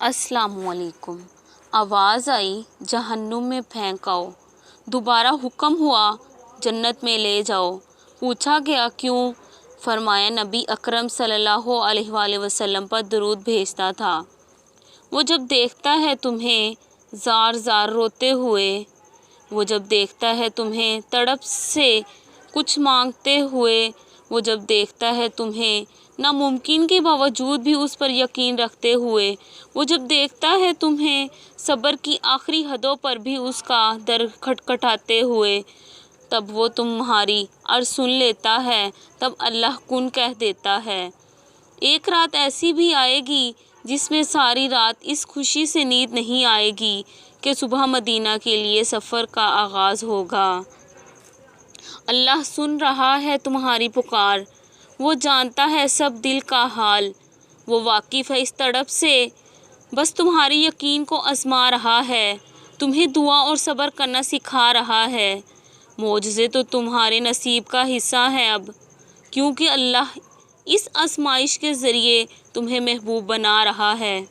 السلام علیکم۔ آواز آئی جہنم میں پھینکاؤ، دوبارہ حکم ہوا جنت میں لے جاؤ۔ پوچھا گیا کیوں؟ فرمایا نبی اکرم صلی اللہ علیہ وآلہ وسلم پر درود بھیجتا تھا۔ وہ جب دیکھتا ہے تمہیں زار زار روتے ہوئے، وہ جب دیکھتا ہے تمہیں تڑپ سے کچھ مانگتے ہوئے، وہ جب دیکھتا ہے تمہیں ناممکن کے باوجود بھی اس پر یقین رکھتے ہوئے، وہ جب دیکھتا ہے تمہیں صبر کی آخری حدوں پر بھی اس کا در کھٹکھٹاتے ہوئے، تب وہ تمہاری عرض سن لیتا ہے، تب اللہ کن کہہ دیتا ہے۔ ایک رات ایسی بھی آئے گی جس میں ساری رات اس خوشی سے نیند نہیں آئے گی کہ صبح مدینہ کے لیے سفر کا آغاز ہوگا۔ اللہ سن رہا ہے تمہاری پکار، وہ جانتا ہے سب دل کا حال، وہ واقف ہے اس تڑپ سے، بس تمہاری یقین کو آزما رہا ہے، تمہیں دعا اور صبر کرنا سکھا رہا ہے۔ معجزے تو تمہارے نصیب کا حصہ ہیں اب، کیونکہ اللہ اس آزمائش کے ذریعے تمہیں محبوب بنا رہا ہے۔